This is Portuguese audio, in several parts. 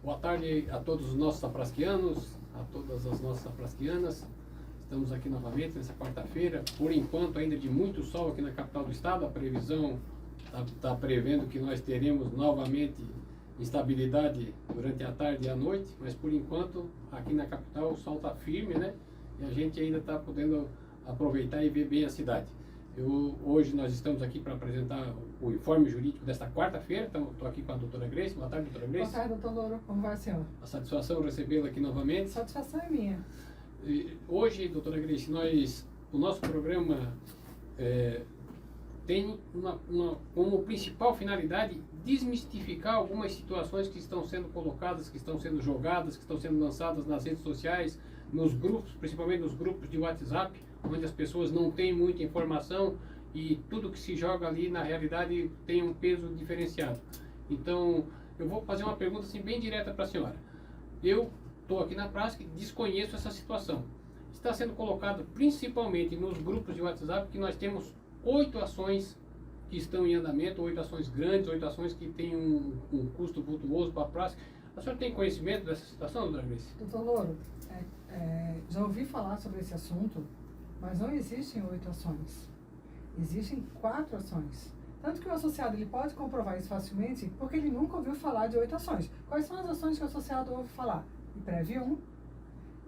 Boa tarde a todos os nossos aprasquianos, a todas as nossas aprasquianas. Estamos aqui novamente nessa quarta-feira, por enquanto ainda de muito sol aqui na capital do estado. A previsão está prevendo que nós teremos novamente instabilidade durante a tarde e a noite, mas por enquanto aqui na capital o sol está firme, né? E a gente ainda está podendo aproveitar e ver bem a cidade. Hoje nós estamos aqui para apresentar o informe jurídico desta quarta-feira. Estou aqui com a doutora Grace. Boa tarde, doutora Grace. Boa tarde, doutor Louro. Como vai, senhor? A satisfação recebê-la aqui novamente. A satisfação é minha. Hoje, doutora Grace, o nosso programa tem como principal finalidade desmistificar algumas situações que estão sendo colocadas, que estão sendo jogadas, que estão sendo lançadas nas redes sociais, nos grupos, principalmente nos grupos de WhatsApp, onde as pessoas não têm muita informação e tudo que se joga ali na realidade tem um peso diferenciado. Então, eu vou fazer uma pergunta assim bem direta para a senhora. Eu estou aqui na prática e desconheço essa situação. Está sendo colocado principalmente nos grupos de WhatsApp que nós temos 8 ações que estão em andamento, 8 ações grandes, 8 ações que têm um custo vultuoso para a prática. A senhora tem conhecimento dessa situação, doutora Grace? Doutor Louro, já ouvi falar sobre esse assunto, mas não existem 8 ações. Existem 4 ações. Tanto que o associado ele pode comprovar isso facilmente porque ele nunca ouviu falar de 8 ações. Quais são as ações que o associado ouve falar? IPREV 1,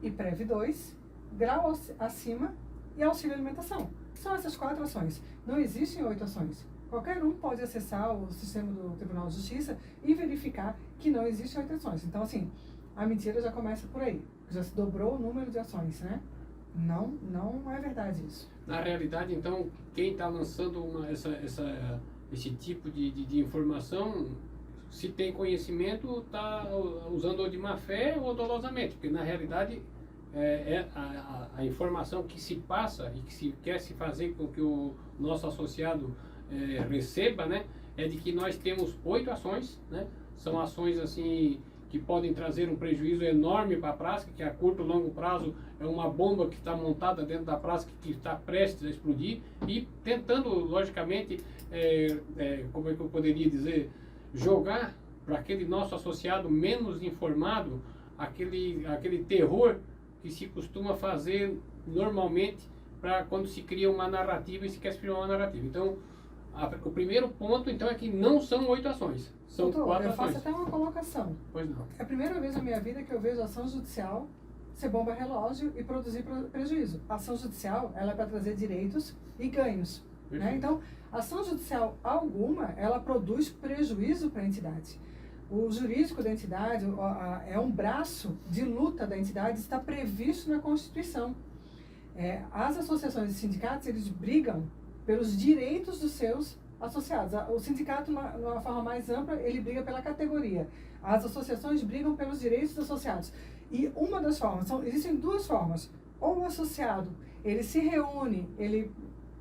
IPREV 2, grau acima e auxílio alimentação. São essas 4 ações. Não existem 8 ações. Qualquer um pode acessar o sistema do Tribunal de Justiça e verificar que não existem 8 ações. Então, assim, a mentira já começa por aí. Já se dobrou o número de ações, né? Não é verdade isso. Na realidade, então, quem está lançando esse tipo de informação, se tem conhecimento, está usando ou de má fé ou dolosamente, porque na realidade a informação que se passa e que se quer se fazer com que o nosso associado receba, né, é de que nós temos 8 ações, né? São ações assim que podem trazer um prejuízo enorme para a prática, que a curto e longo prazo é uma bomba que está montada dentro da prática que está prestes a explodir e tentando, logicamente, como é que eu poderia dizer, jogar para aquele nosso associado menos informado aquele terror que se costuma fazer normalmente para quando se cria uma narrativa e se quer criar uma narrativa. Então, o primeiro ponto, então, é que não são 8 ações, são Doutor, 4 eu ações. faço até uma colocação. Pois não. É a primeira vez na minha vida que eu vejo ação judicial ser bomba relógio e produzir prejuízo. A ação judicial, ela é para trazer direitos e ganhos. Né? Então, ação judicial alguma, ela produz prejuízo para a entidade. O jurídico da entidade é um braço de luta da entidade, está previsto na Constituição. As associações e sindicatos, eles brigam pelos direitos dos seus associados. O sindicato, numa forma mais ampla, ele briga pela categoria. As associações brigam pelos direitos dos associados. E uma das formas, existem 2 formas. Ou o associado, ele se reúne, ele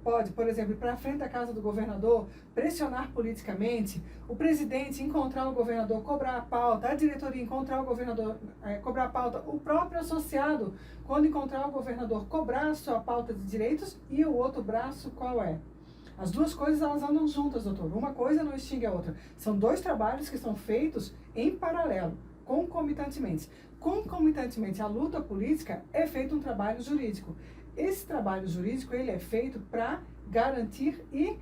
pode, por exemplo, ir para frente da casa do governador, pressionar politicamente, o presidente encontrar o governador, cobrar a pauta, a diretoria encontrar o governador, cobrar a pauta, o próprio associado, quando encontrar o governador, cobrar a sua pauta de direitos, e o outro braço qual é? As 2 coisas, elas andam juntas, doutor. Uma coisa não extingue a outra. São 2 trabalhos que são feitos em paralelo, concomitantemente. Concomitantemente à luta política, é feito um trabalho jurídico. Esse trabalho jurídico, ele é feito para garantir e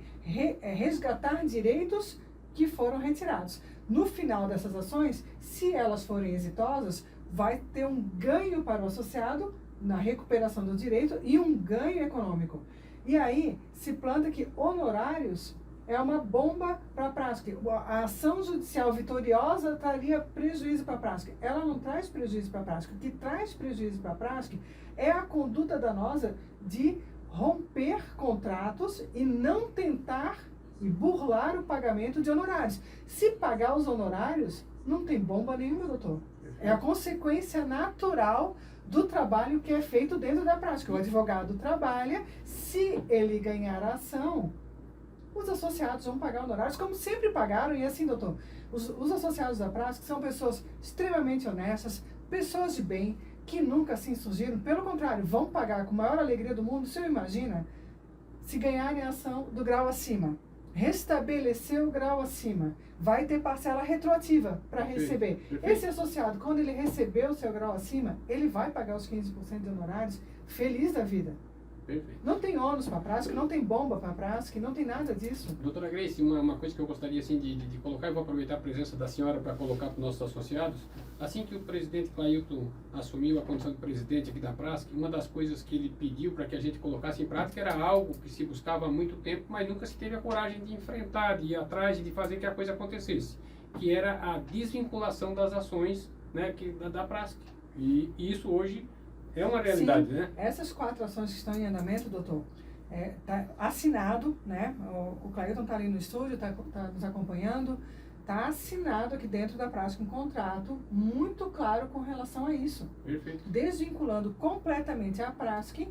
resgatar direitos que foram retirados. No final dessas ações, se elas forem exitosas, vai ter um ganho para o associado na recuperação do direito e um ganho econômico. E aí se planta que honorários é uma bomba para a prática. A ação judicial vitoriosa traria prejuízo para a prática. Ela não traz prejuízo para a prática. O que traz prejuízo para a prática é a conduta danosa de romper contratos e não tentar e burlar o pagamento de honorários. Se pagar os honorários, não tem bomba nenhuma, doutor. É a consequência natural do trabalho que é feito dentro da prática. O advogado trabalha, se ele ganhar a ação, os associados vão pagar honorários, como sempre pagaram, e assim, doutor, os associados da prática são pessoas extremamente honestas, pessoas de bem, que nunca se insurgiram, pelo contrário, vão pagar com a maior alegria do mundo. O senhor imagina se ganharem a ação do grau acima, restabeleceu o grau acima, vai ter parcela retroativa para receber. Perfeito. Esse associado, quando ele recebeu o seu grau acima, ele vai pagar os 15% de honorários feliz da vida. Perfeito. Não tem ônus para a prática, não tem bomba para a prática, não tem nada disso. Doutora Grace, uma coisa que eu gostaria assim, de colocar, e vou aproveitar a presença da senhora para colocar para os nossos associados. Assim que o presidente Clailton assumiu a condição de presidente aqui da Prasc, uma das coisas que ele pediu para que a gente colocasse em prática era algo que se buscava há muito tempo, mas nunca se teve a coragem de enfrentar, de ir atrás, de fazer que a coisa acontecesse, que era a desvinculação das ações, né, da Prasc. E isso hoje é uma realidade, Sim, né? essas 4 ações que estão em andamento, doutor, tá assinado, né? O Clailton está ali no estúdio, está nos acompanhando, está assinado aqui dentro da prática um contrato muito claro com relação a isso. Perfeito. Desvinculando completamente a Prasc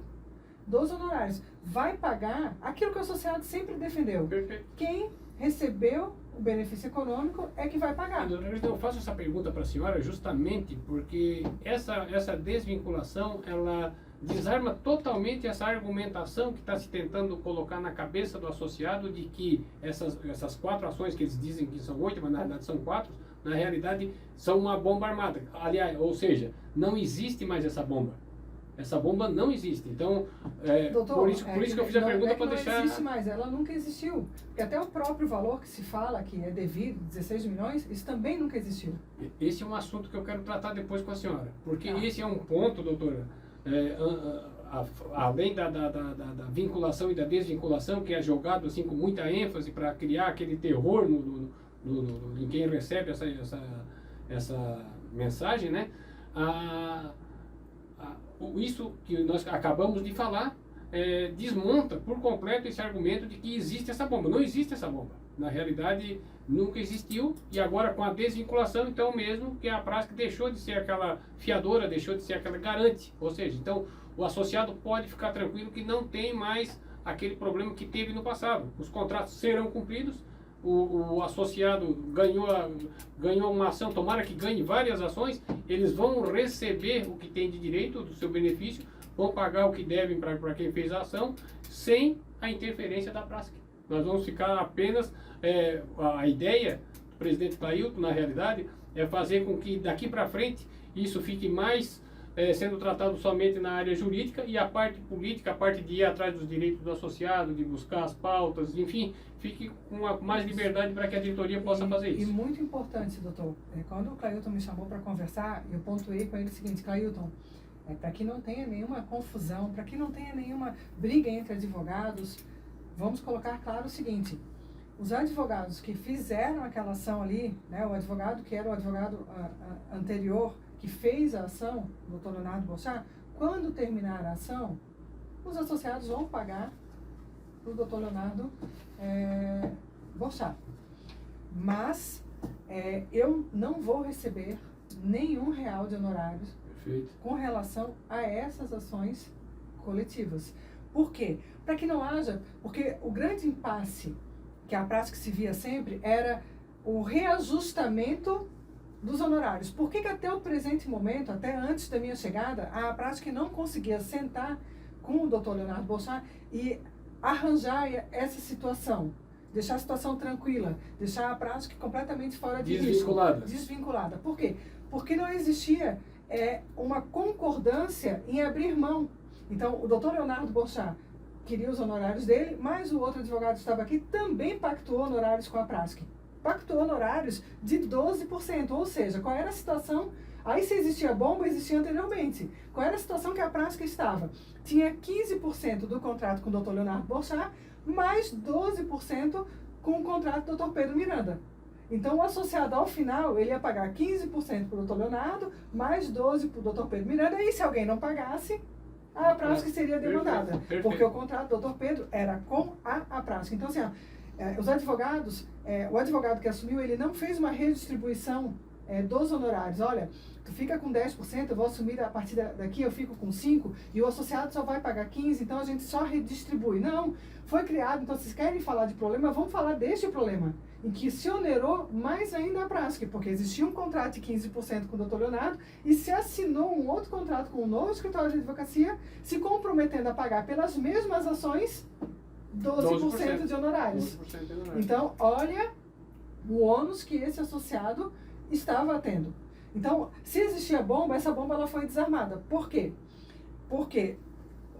dos honorários. Vai pagar aquilo que o associado sempre defendeu. Perfeito. Quem recebeu o benefício econômico é que vai pagar. Doutora Grace, eu faço essa pergunta para a senhora justamente porque essa desvinculação, ela desarma totalmente essa argumentação que está se tentando colocar na cabeça do associado de que essas 4 ações que eles dizem que são 8, mas na realidade são 4, na realidade são uma bomba armada. Aliás, ou seja, não existe mais essa bomba. Essa bomba não existe. Então, Doutor, por isso que eu fiz a pergunta para deixar... Não existe mais, ela nunca existiu. Porque até o próprio valor que se fala que é devido, 16 milhões, isso também nunca existiu. Esse é um assunto que eu quero tratar depois com a senhora. Porque Tá. esse é um ponto, doutora, além da vinculação e da desvinculação, que é jogado assim com muita ênfase para criar aquele terror em quem recebe essa mensagem, né? Isso que nós acabamos de falar desmonta por completo esse argumento de que existe essa bomba. Não existe essa bomba. Na realidade, nunca existiu, e agora com a desvinculação, então mesmo que a Prasc deixou de ser aquela fiadora, deixou de ser aquela garante. Ou seja, então o associado pode ficar tranquilo que não tem mais aquele problema que teve no passado. Os contratos serão cumpridos, o associado ganhou uma ação, tomara que ganhe várias ações, eles vão receber o que tem de direito do seu benefício, vão pagar o que devem para quem fez a ação, sem a interferência da Prasc. Nós vamos ficar apenas, a ideia do presidente Clailton, na realidade, é fazer com que daqui para frente isso fique mais sendo tratado somente na área jurídica, e a parte política, a parte de ir atrás dos direitos do associado, de buscar as pautas, enfim, fique com mais liberdade para que a diretoria possa fazer isso. E muito importante, doutor, quando o Clailton me chamou para conversar, eu pontuei com ele o seguinte: Clailton, para que não tenha nenhuma confusão, para que não tenha nenhuma briga entre advogados, vamos colocar claro o seguinte: os advogados que fizeram aquela ação ali, né, o advogado que era o advogado anterior, que fez a ação, o doutor Leonardo Bochá, quando terminar a ação, os associados vão pagar para o doutor Leonardo Bochá. Mas eu não vou receber nenhum real de honorários. Perfeito. Com relação a essas ações coletivas. Por quê? Para que não haja... Porque o grande impasse que a prática se via sempre era o reajustamento dos honorários. Por que até o presente momento, até antes da minha chegada, a prática não conseguia sentar com o doutor Leonardo Bochá e arranjar essa situação? Deixar a situação tranquila, deixar a prática completamente fora de risco. Desvinculada. Por quê? Porque não existia uma concordância em abrir mão. Então, o doutor Leonardo Bochá queria os honorários dele, mas o outro advogado que estava aqui também pactuou honorários com a Prasc. Pactuou honorários de 12%, ou seja, qual era a situação? Aí se existia bomba, existia anteriormente. Qual era a situação que a Prasc estava? Tinha 15% do contrato com o doutor Leonardo Bochá, mais 12% com o contrato do doutor Pedro Miranda. Então, o associado, ao final, ele ia pagar 15% para o doutor Leonardo, mais 12% para o doutor Pedro Miranda, e se alguém não pagasse, a Prasc seria demandada. Perfeito. Porque o contrato do doutor Pedro era com a Prasc. Então, assim, os advogados, o advogado que assumiu, ele não fez uma redistribuição dos honorários. Olha, tu fica com 10%, eu vou assumir a partir daqui, eu fico com 5%, e o associado só vai pagar 15%, então a gente só redistribui. Não, foi criado, então vocês querem falar de problema, vamos falar deste problema, em que se onerou mais ainda a Prasc, porque existia um contrato de 15% com o doutor Leonardo, e se assinou um outro contrato com um novo escritório de advocacia, se comprometendo a pagar pelas mesmas ações 12% de honorários. 12% de honorários. Então, olha o ônus que esse associado estava tendo. Então, se existia bomba, essa bomba ela foi desarmada. Por quê? Porque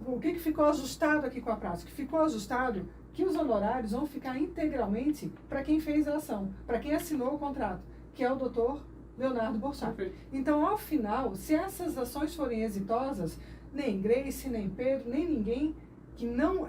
o que ficou ajustado aqui com a prática? Ficou ajustado que os honorários vão ficar integralmente para quem fez a ação, para quem assinou o contrato, que é o doutor Leonardo Borchardt. Perfeito. Então, ao final, se essas ações forem exitosas, nem Grace, nem Pedro, nem ninguém que não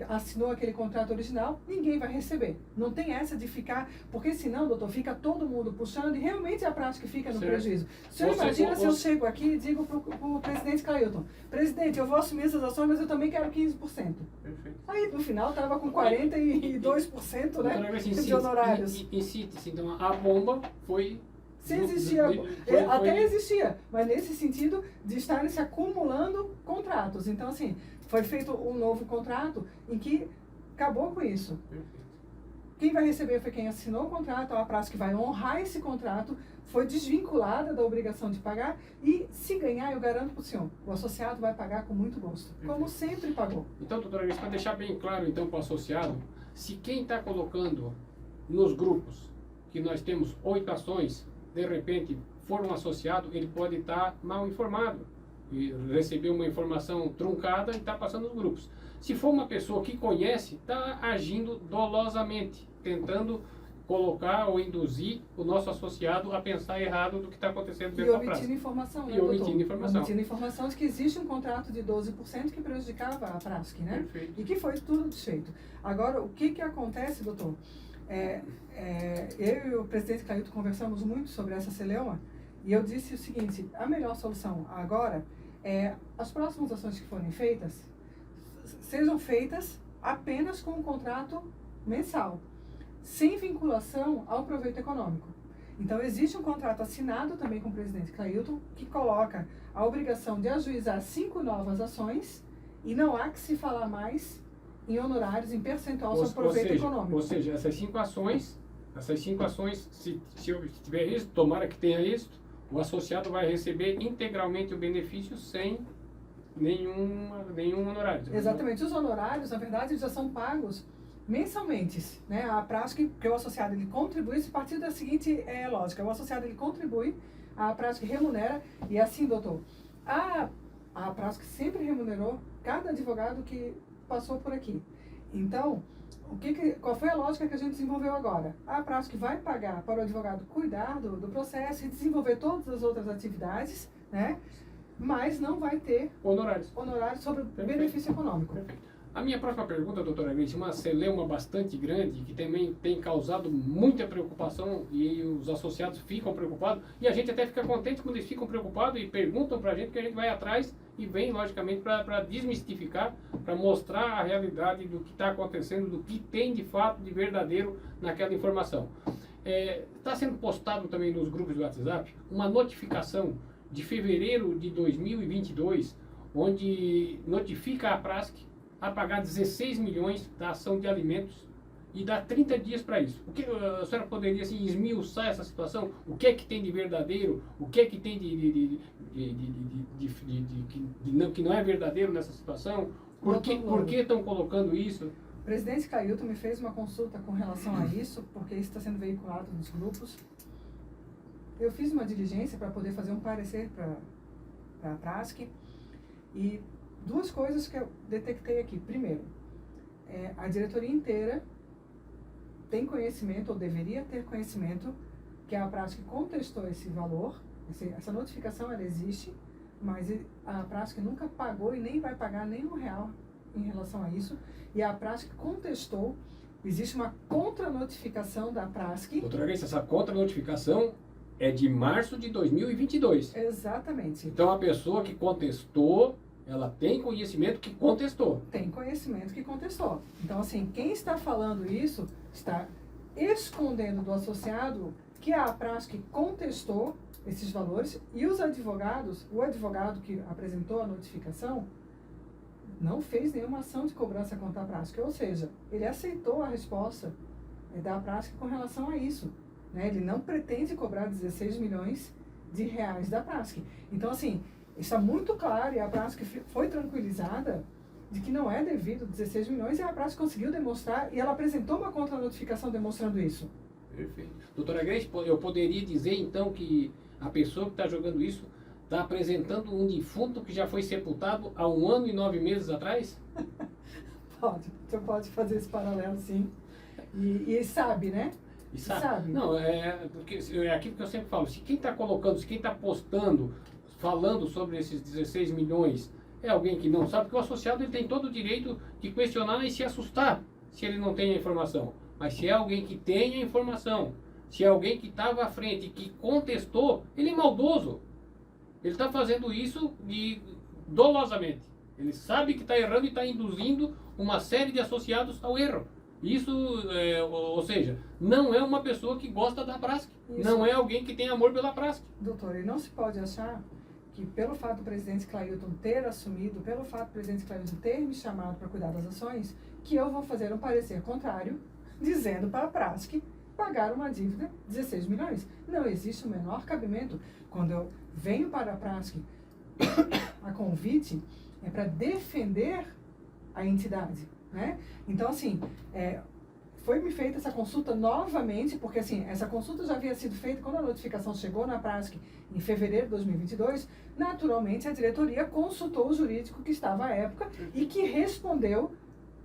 assinou aquele contrato original, ninguém vai receber. Não tem essa de ficar, porque senão, doutor, fica todo mundo puxando e realmente a prática fica no prejuízo. O senhor imagina se eu chego aqui e digo para o presidente Clailton, presidente, eu vou assumir essas ações, mas eu também quero 15%. Perfeito. Aí, no final, estava com 42%, né, de honorários. Em síntese, então, a bomba foi... Se existia, até existia, mas nesse sentido de estarem se acumulando contratos. Então, assim, foi feito um novo contrato em que acabou com isso. Perfeito. Quem vai receber foi quem assinou o contrato, a praça que vai honrar esse contrato, foi desvinculada da obrigação de pagar e, se ganhar, eu garanto para o senhor, o associado vai pagar com muito gosto, como sempre pagou. Então, doutora Grace, para deixar bem claro, então, para o associado, se quem está colocando nos grupos que nós temos 8 ações, de repente, for um associado, ele pode estar mal informado e receber uma informação truncada e está passando nos grupos. Se for uma pessoa que conhece, está agindo dolosamente, tentando colocar ou induzir o nosso associado a pensar errado do que está acontecendo dentro da praça. Omitindo informação, né, E omitindo informação. Omitindo informação de que existe um contrato de 12% que prejudicava a Prask, né? Perfeito. E que foi tudo desfeito. Agora, o que acontece, doutor? Eu e o presidente Clailton conversamos muito sobre essa celeuma e eu disse o seguinte, a melhor solução agora é as próximas ações que forem feitas sejam feitas apenas com um contrato mensal, sem vinculação ao proveito econômico. Então, existe um contrato assinado também com o presidente Clailton que coloca a obrigação de ajuizar 5 novas ações e não há que se falar mais em honorários, em percentual sobre proveito econômico. Ou seja, essas 5 ações, se tiver isso, tomara que tenha isso, o associado vai receber integralmente o benefício sem nenhum honorário. Exatamente. Os honorários, na verdade, já são pagos mensalmente, né? A prática que o associado ele contribui, a partir da seguinte lógica, o associado ele contribui, a prática remunera, e assim, doutor, a prática sempre remunerou cada advogado que passou por aqui. Então, qual foi a lógica que a gente desenvolveu agora? A prática vai pagar para o advogado cuidar do processo e desenvolver todas as outras atividades, né? Mas não vai ter honorários sobre o benefício econômico. Perfeito. A minha próxima pergunta, doutora Grace, uma celeuma bastante grande, que também tem causado muita preocupação e os associados ficam preocupados, e a gente até fica contente quando eles ficam preocupados e perguntam para a gente, que a gente vai atrás e vem, logicamente, para desmistificar, para mostrar a realidade do que está acontecendo, do que tem de fato, de verdadeiro naquela informação. Está sendo postado também nos grupos do WhatsApp uma notificação de fevereiro de 2022, onde notifica a Prask a pagar 16 milhões da ação de alimentos e dá 30 dias para isso. O que a senhora poderia assim, esmiuçar essa situação? O que é que tem de verdadeiro? O que é que tem que não é verdadeiro nessa situação? Por que estão colocando isso? O presidente Clailton me fez uma consulta com relação a isso, porque isso está sendo veiculado nos grupos. Eu fiz uma diligência para poder fazer um parecer para a Prask e 2 coisas que eu detectei aqui. Primeiro, a diretoria inteira tem conhecimento, ou deveria ter conhecimento, que a Prask contestou esse valor, essa notificação ela existe, mas a Prask nunca pagou e nem vai pagar nem R$1 em relação a isso, e a Prask contestou, existe uma contra-notificação da Prask. Doutora Grace, essa contra-notificação é de março de 2022. Exatamente. Então a pessoa que contestou, ela tem conhecimento que contestou. Tem conhecimento que contestou. Então, assim, quem está falando isso está escondendo do associado que a Prask contestou esses valores e os advogados, o advogado que apresentou a notificação, não fez nenhuma ação de cobrança contra a Prask. Ou seja, ele aceitou a resposta da Prask com relação a isso. Né? Ele não pretende cobrar 16 milhões de reais da Prask. Então, assim, está muito claro, e a Prask foi tranquilizada de que não é devido 16 milhões e a Prask conseguiu demonstrar e ela apresentou uma contra-notificação demonstrando isso. Perfeito. Doutora Grace, eu poderia dizer então que a pessoa que está jogando isso está apresentando um defunto que já foi sepultado há 1 ano e 9 meses atrás? Pode, você pode fazer esse paralelo, sim. E sabe, né? E sabe? Não, porque é aquilo que eu sempre falo, se quem está colocando, se quem está postando, falando sobre esses 16 milhões, é alguém que não sabe, porque o associado ele tem todo o direito de questionar e se assustar se ele não tem a informação. Mas se é alguém que tem a informação, se é alguém que estava à frente e que contestou, ele é maldoso. Ele está fazendo isso dolosamente. Ele sabe que está errando e está induzindo uma série de associados ao erro. Isso, ou seja, não é uma pessoa que gosta da Prask. Não é alguém que tem amor pela Prask. Doutor, e não se pode achar que pelo fato do presidente Clailton ter assumido, pelo fato do presidente Clailton ter me chamado para cuidar das ações, que eu vou fazer um parecer contrário, dizendo para a Prask pagar uma dívida de 16 milhões. Não existe o menor cabimento. Quando eu venho para a Prask a convite, é para defender a entidade, né? Então, assim, foi-me feita essa consulta novamente, porque, assim, essa consulta já havia sido feita quando a notificação chegou na Prask em fevereiro de 2022. Naturalmente, a diretoria consultou o jurídico que estava à época e que respondeu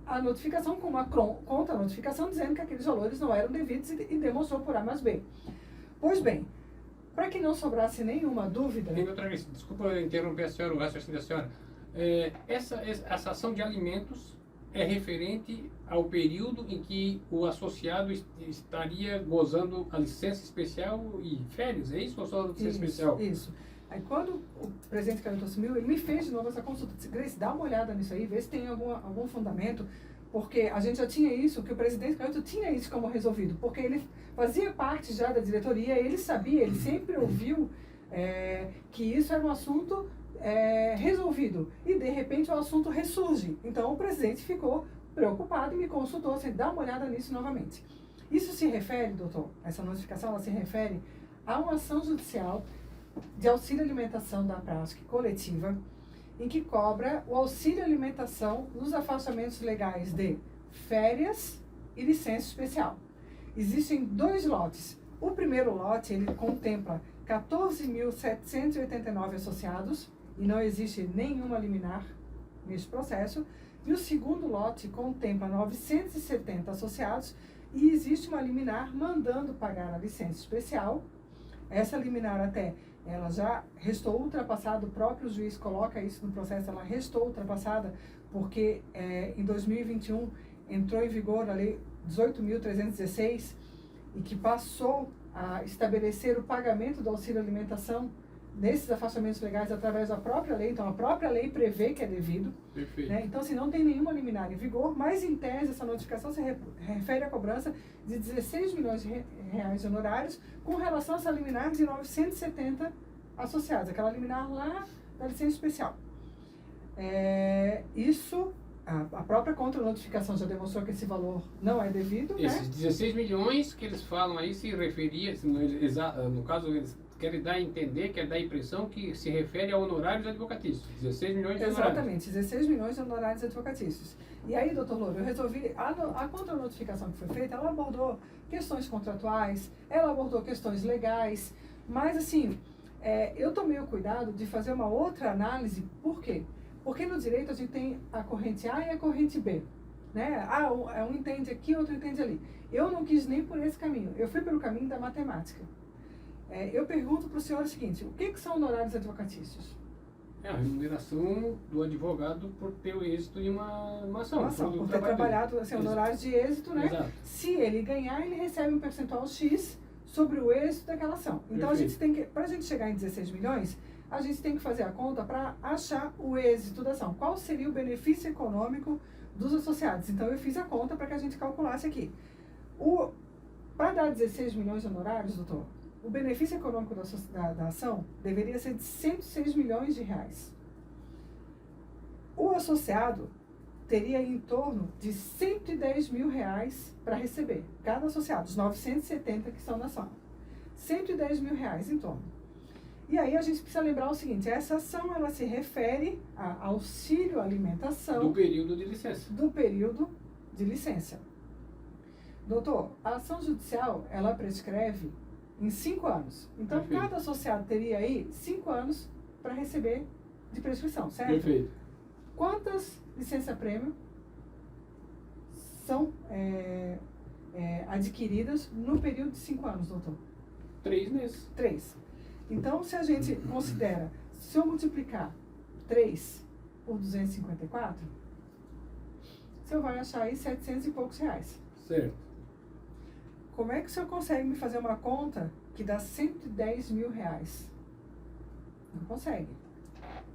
a notificação com uma contra-notificação dizendo que aqueles valores não eram devidos e demonstrou por A mais B. Pois bem, para que não sobrasse nenhuma dúvida... Desculpa interromper a senhora, o raciocínio da senhora. Essa ação de alimentos é referente ao período em que o associado estaria gozando a licença especial e férias, é isso? Ou só a licença especial? Isso. Aí quando o presidente Clailton assumiu, ele me fez de novo essa consulta. Disse, Grace, dá uma olhada nisso aí, vê se tem algum fundamento, porque a gente já tinha isso, que o presidente Clailton tinha isso como resolvido, porque ele fazia parte já da diretoria, ele sabia, ele sempre ouviu que isso era um assunto resolvido. E de repente o assunto ressurge. Então o presidente ficou preocupado e me consultou, assim, dá uma olhada nisso novamente. Isso se refere, doutor, essa notificação, ela se refere a uma ação judicial de auxílio alimentação da Prask coletiva, em que cobra o auxílio alimentação nos afastamentos legais de férias e licença especial. Existem 2 lotes. O primeiro lote, ele contempla 14.789 associados, e não existe nenhuma liminar nesse processo. E o segundo lote contempla 970 associados e existe uma liminar mandando pagar a licença especial. Essa liminar ela já restou ultrapassada, o próprio juiz coloca isso no processo, ela restou ultrapassada porque em 2021 entrou em vigor a lei 18.316 e que passou a estabelecer o pagamento do auxílio alimentação nesses afastamentos legais através da própria lei. Então a própria lei prevê que é devido. Perfeito. Né? Então, se não tem nenhuma liminar em vigor, mas em tese essa notificação se refere à cobrança de 16 milhões de reais de honorários com relação a essa liminar de 970 associados, aquela liminar lá da licença especial. A própria contra-notificação já demonstrou que esse valor não é devido. Esses né? 16 milhões que eles falam aí se referia, no caso, eles querem dar a entender, querem dar a impressão que se refere a honorários advocatícios. 16 milhões de honorários. Exatamente, 16 milhões de honorários advocatícios. E aí, doutor Louro, eu resolvi, a contra-notificação que foi feita, ela abordou questões contratuais, ela abordou questões legais, mas assim, eu tomei o cuidado de fazer uma outra análise. Por quê? Porque no direito a gente tem a corrente A e a corrente B. Né? Um entende aqui, outro entende ali. Eu não quis nem por esse caminho, eu fui pelo caminho da matemática. Eu pergunto para o senhor o seguinte, o que são honorários advocatícios? É a remuneração do advogado por ter o êxito em uma ação. Por ter trabalhado, assim, honorários de êxito, né? Exato. Se ele ganhar, ele recebe um percentual X sobre o êxito daquela ação. Então, a gente tem que, para a gente chegar em 16 milhões, a gente tem que fazer a conta para achar o êxito da ação. Qual seria o benefício econômico dos associados? Então, eu fiz a conta para que a gente calculasse aqui. Para dar 16 milhões de honorários, doutor, o benefício econômico da ação deveria ser de 106 milhões de reais. O associado teria em torno de 110 mil reais para receber. Cada associado, os 970 que estão na ação. 110 mil reais em torno. E aí a gente precisa lembrar o seguinte, essa ação ela se refere a auxílio alimentação Do período de licença. do período de licença. Doutor, a ação judicial, ela prescreve em 5 anos. Então, Perfeito. cada associado teria aí 5 anos para receber de prescrição, certo? Perfeito. Quantas licença-prêmio são adquiridas no período de 5 anos, doutor? 3 meses. 3. Então, se a gente considera, se eu multiplicar 3 por 254, o senhor vai achar aí 700 e poucos reais. Certo. Como é que o senhor consegue me fazer uma conta que dá 110 mil reais? Não consegue.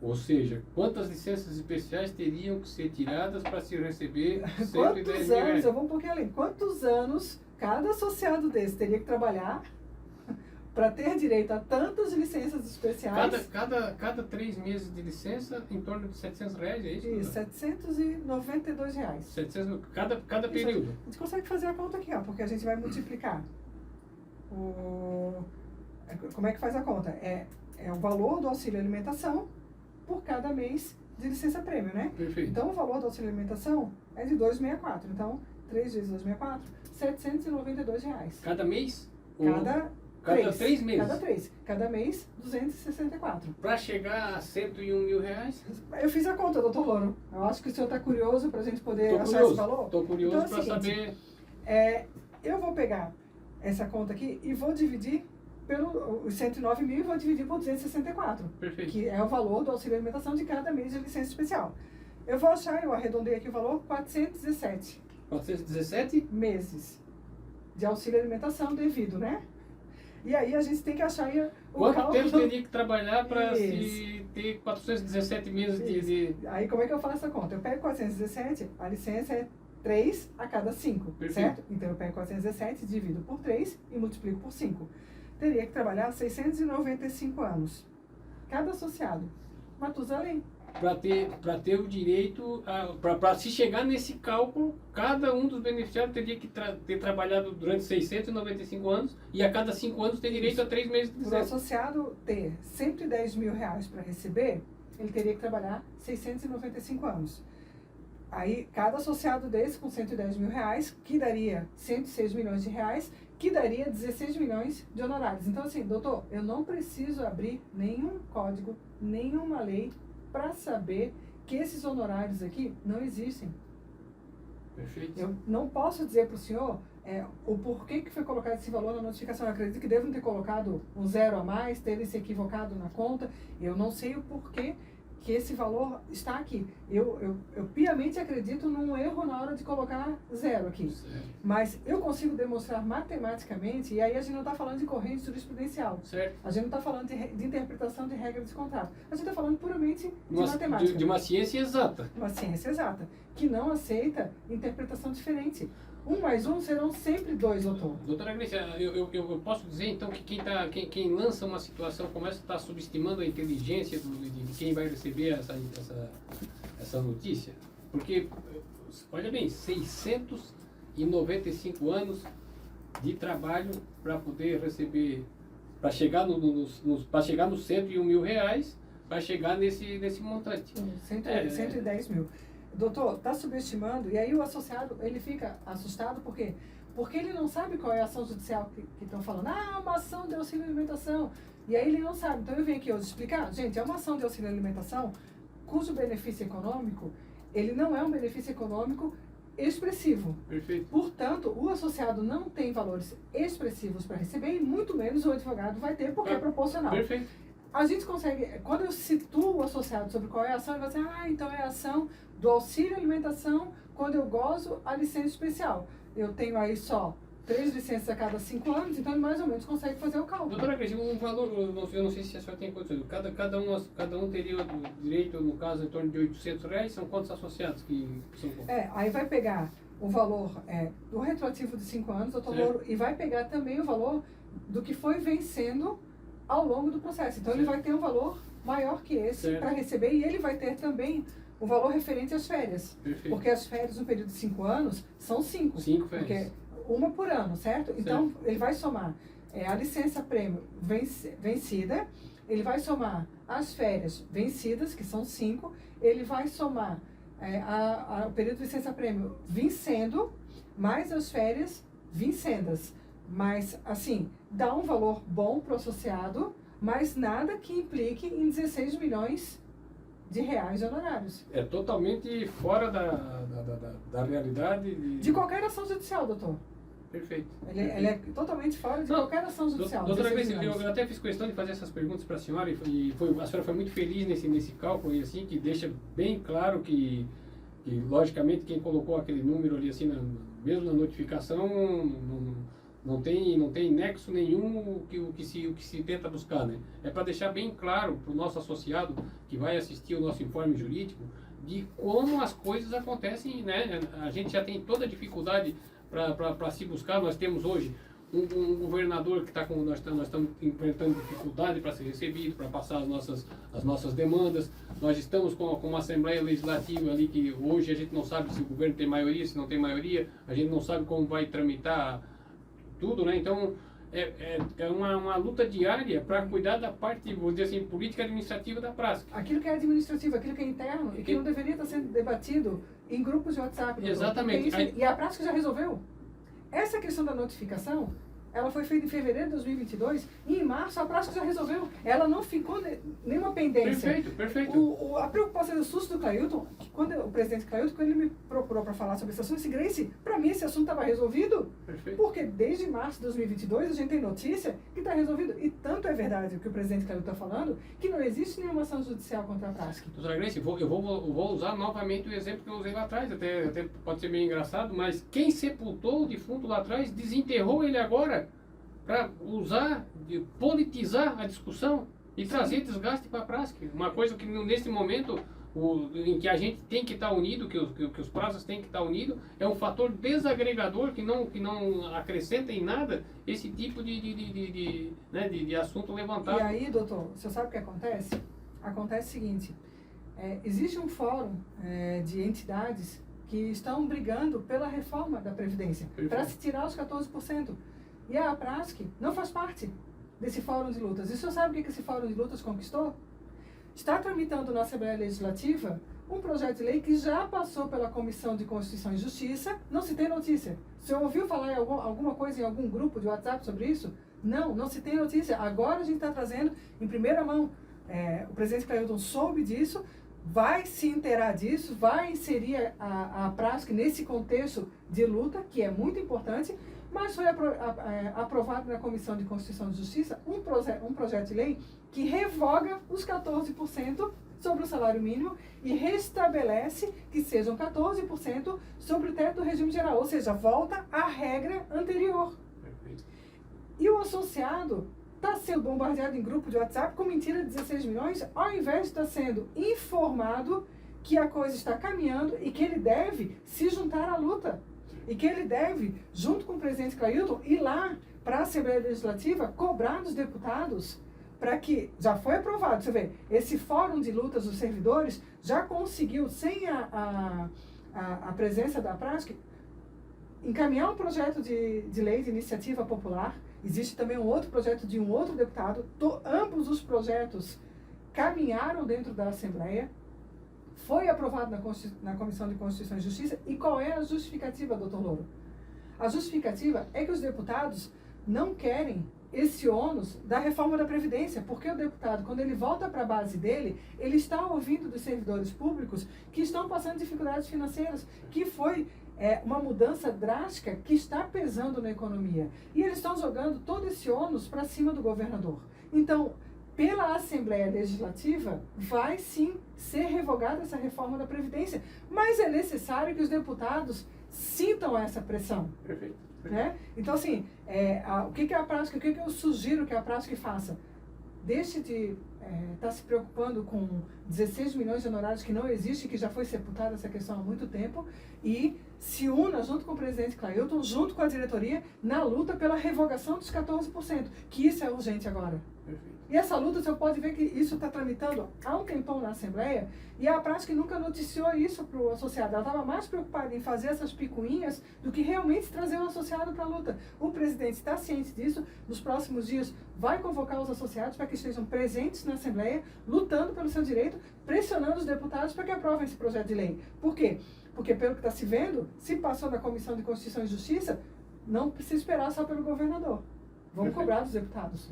Ou seja, quantas licenças especiais teriam que ser tiradas para se receber 110 Quantos mil anos, reais? eu vou um pouquinho além, quantos anos cada associado desse teria que trabalhar para ter direito a tantas licenças especiais? Cada 3 meses de licença, em torno de 700 reais, é isso? E 792 reais. 700, cada Isso, período. a gente consegue fazer a conta aqui, ó, porque a gente vai multiplicar. Como é que faz a conta? É o valor do auxílio alimentação por cada mês de licença-prêmio, né? Perfeito. Então, o valor do auxílio alimentação é de 264. Então, 3 vezes 264, 792 reais. Cada mês? Cada 3 meses? Cada 3. Cada mês, 264. Para chegar a 101 mil reais? Eu fiz a conta, doutor Louro. Eu acho que o senhor está curioso para a gente poder Tô achar curioso, esse valor. Estou curioso Então, é para o seguinte, saber. Eu vou pegar essa conta aqui e vou dividir os 109 mil e vou dividir por 264. Perfeito. Que é o valor do auxílio alimentação de cada mês de licença especial. Eu vou achar, eu arredondei aqui o valor, 417 417? meses de auxílio alimentação devido, né? E aí a gente tem que achar aí o Quanto cálculo. tempo teria que trabalhar para Isso. se ter 417 meses de... Aí como é que eu faço essa conta? Eu pego 417, a licença é 3 a cada 5, Perfeito. certo? Então eu pego 417, divido por 3 e multiplico por 5. Teria que trabalhar 695 anos. Cada associado. Matusalém. Para ter o direito, para se chegar nesse cálculo, cada um dos beneficiários teria que ter trabalhado durante 695 anos e a cada 5 anos ter direito a 3 meses de Para o licença. associado ter 110 mil reais para receber, ele teria que trabalhar 695 anos. Aí, cada associado desse com 110 mil reais, que daria 106 milhões de reais, que daria 16 milhões de honorários. Então, assim, doutor, eu não preciso abrir nenhum código, nenhuma lei para saber que esses honorários aqui não existem. Perfeito. Eu não posso dizer para o senhor o porquê que foi colocado esse valor na notificação. Eu acredito que devem ter colocado um 0 a mais, terem se equivocado na conta. Eu não sei o porquê que esse valor está aqui. Eu piamente acredito num erro na hora de colocar 0 aqui. Certo. Mas eu consigo demonstrar matematicamente, e aí a gente não está falando de corrente jurisprudencial. Certo. A gente não está falando de interpretação de regra de contrato. A gente está falando puramente de matemática. De uma ciência exata. Uma ciência exata, que não aceita interpretação diferente. 1 mais 1 serão sempre 2, doutor. Doutora Grécia, eu posso dizer então que quem lança uma situação como essa está subestimando a inteligência de quem vai receber essa notícia? Porque, olha bem, 695 anos de trabalho para poder receber, para chegar nos 101 mil reais, para chegar nesse montante. 110 mil. Doutor, está subestimando, e aí o associado, ele fica assustado, por quê? Porque ele não sabe qual é a ação judicial que estão falando. Ah, uma ação de auxílio alimentação. E aí ele não sabe. Então eu venho aqui hoje explicar, gente, é uma ação de auxílio alimentação cujo benefício econômico, ele não é um benefício econômico expressivo. Perfeito. Portanto, o associado não tem valores expressivos para receber e muito menos o advogado vai ter, porque é proporcional. Perfeito. A gente consegue, quando eu situo o associado sobre qual é a ação, ele vai dizer, então é a ação do auxílio alimentação quando eu gozo a licença especial. Eu tenho aí só 3 licenças a cada 5 anos, então ele mais ou menos consegue fazer o cálculo. Doutora Cristina, um valor, eu não sei se a senhora tem condições, cada um teria o direito, no caso, em torno de 800 reais, são quantos associados que são? Aí vai pegar o valor do retroativo de 5 anos, doutor Louro, e vai pegar também o valor do que foi vencendo ao longo do processo. Então ele vai ter um valor maior que esse para receber e ele vai ter também o valor referente às férias. Perfeito. Porque as férias no período de 5 anos são 5. 5 férias. Porque uma por ano, certo? Então ele vai somar a licença prêmio vencida ele vai somar as férias vencidas, que são 5, ele vai somar o período de licença-prêmio vencendo, mais as férias vincendas. Mas, assim, dá um valor bom para o associado, mas nada que implique em 16 milhões de reais de honorários. É totalmente fora da realidade. De qualquer ação judicial, doutor. Perfeito. Ele é totalmente fora de qualquer ação judicial. Doutora Grace, eu até fiz questão de fazer essas perguntas para a senhora a senhora foi muito feliz nesse cálculo e assim, que deixa bem claro que logicamente quem colocou aquele número ali assim, mesmo na notificação, não tem nexo nenhum o que se tenta buscar, né? É para deixar bem claro para o nosso associado que vai assistir o nosso informe jurídico de como as coisas acontecem, né? A gente já tem toda a dificuldade para se buscar. Nós temos hoje um governador que está com... Nós estamos enfrentando dificuldade para ser recebido, para passar as nossas demandas. Nós estamos com uma Assembleia Legislativa ali que hoje a gente não sabe se o governo tem maioria, se não tem maioria. A gente não sabe como vai tramitar tudo, né? Então, é uma luta diária para cuidar da parte, vou dizer assim, política administrativa da praça. Aquilo que é administrativo, aquilo que é interno e que não deveria estar sendo debatido em grupos de WhatsApp. Exatamente. E a prática já resolveu. Essa questão da notificação, ela foi feita em fevereiro de 2022 e em março a prática já resolveu. Ela não ficou nenhuma pendência. Perfeito. A preocupação do susto do Clailton, que quando o presidente Clailton, quando ele me procurou para falar sobre esse assunto, eu disse, Grace, para mim esse assunto estava resolvido. Perfeito. Porque desde março de 2022 a gente tem notícia que está resolvido. E tanto é verdade o que o presidente Clailton está falando, que não existe nenhuma ação judicial contra a prática. Doutora Grace, eu vou usar novamente o exemplo que eu usei lá atrás, até pode ser meio engraçado, mas quem sepultou o defunto lá atrás, desenterrou ele agora para politizar a discussão e trazer desgaste para a prática. Uma coisa que nesse momento em que a gente tem que estar unido, que os praças têm que estar unidos, é um fator desagregador que não acrescenta em nada esse tipo de assunto levantado. E aí, doutor, você sabe o que acontece? Acontece o seguinte, existe um fórum de entidades que estão brigando pela reforma da Previdência, para se tirar os 14%. E a APRASC não faz parte desse fórum de lutas. E o senhor sabe o que esse fórum de lutas conquistou? Está tramitando na Assembleia Legislativa um projeto de lei que já passou pela Comissão de Constituição e Justiça, não se tem notícia. O senhor ouviu falar em alguma coisa em algum grupo de WhatsApp sobre isso? Não se tem notícia. Agora a gente está trazendo em primeira mão. O presidente Clailton soube disso, vai se inteirar disso, vai inserir a APRASC nesse contexto de luta, que é muito importante, mas foi aprovado na Comissão de Constituição e Justiça um projeto de lei que revoga os 14% sobre o salário mínimo e restabelece que sejam 14% sobre o teto do regime geral, ou seja, volta à regra anterior. Perfeito. E o associado está sendo bombardeado em grupo de WhatsApp com mentira de 16 milhões, ao invés de estar sendo informado que a coisa está caminhando e que ele deve se juntar à luta. E que ele deve, junto com o presidente Clailton, ir lá para a Assembleia Legislativa cobrar dos deputados para que, já foi aprovado, você vê, esse fórum de lutas dos servidores já conseguiu, sem a presença da prática, encaminhar um projeto de lei de iniciativa popular. Existe também um outro projeto de um outro deputado, ambos os projetos caminharam dentro da Assembleia, foi aprovado na Comissão de Constituição e Justiça. E qual é a justificativa, doutor Louro? A justificativa é que os deputados não querem esse ônus da reforma da Previdência, porque o deputado, quando ele volta para a base dele, ele está ouvindo dos servidores públicos que estão passando dificuldades financeiras, que foi uma mudança drástica que está pesando na economia. E eles estão jogando todo esse ônus para cima do governador. Então, pela Assembleia Legislativa, vai sim ser revogada essa reforma da Previdência. Mas é necessário que os deputados sintam essa pressão. Perfeito. Né? Então, assim, o que é a prática? O que eu sugiro que a prática faça? Deixe de estar se preocupando com 16 milhões de honorários que não existe, que já foi sepultada essa questão há muito tempo, e se una junto com o presidente Clailton, junto com a diretoria, na luta pela revogação dos 14%, que isso é urgente agora. Perfeito. E essa luta, você pode ver que isso está tramitando há um tempão na Assembleia, e a prática nunca noticiou isso para o associado. Ela estava mais preocupada em fazer essas picuinhas do que realmente trazer o associado para a luta. O presidente está ciente disso, nos próximos dias vai convocar os associados para que estejam presentes na Assembleia, lutando pelo seu direito, pressionando os deputados para que aprovem esse projeto de lei. Por quê? Porque, pelo que está se vendo, se passou na Comissão de Constituição e Justiça, não precisa esperar só pelo governador. Vamos cobrar dos deputados.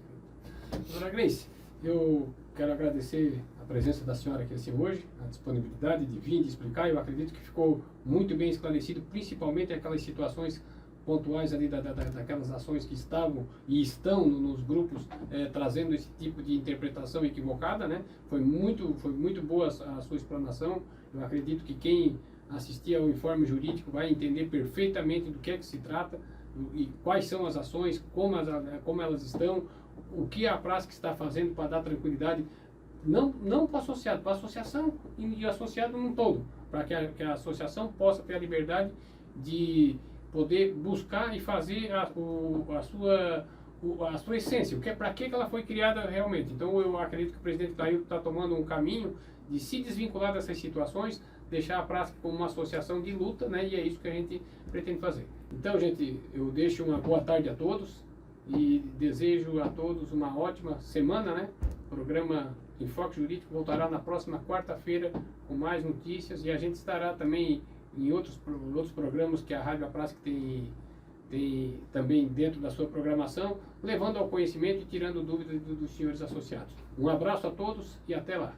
Doutora Gleice, eu quero agradecer a presença da senhora aqui assim hoje, a disponibilidade de vir, de explicar. Eu acredito que ficou muito bem esclarecido, principalmente aquelas situações pontuais ali daquelas ações que estavam e estão nos grupos trazendo esse tipo de interpretação equivocada, né? Foi muito boa a sua explanação. Eu acredito que quem assistir ao informe jurídico vai entender perfeitamente do que é que se trata e quais são as ações, como elas estão, o que a prática está fazendo para dar tranquilidade, não para o associado, para a associação e o associado num todo, para que a associação possa ter a liberdade de poder buscar e fazer a sua essência, para que ela foi criada realmente. Então eu acredito que o presidente Clailton está tomando um caminho de se desvincular dessas situações, deixar a prática como uma associação de luta, né? E é isso que a gente pretende fazer. Então, gente, eu deixo uma boa tarde a todos e desejo a todos uma ótima semana, né? O programa Enfoque Jurídico voltará na próxima quarta-feira com mais notícias, e a gente estará também em outros programas que a Rádio A Prática tem também dentro da sua programação, levando ao conhecimento e tirando dúvidas dos senhores associados. Um abraço a todos e até lá.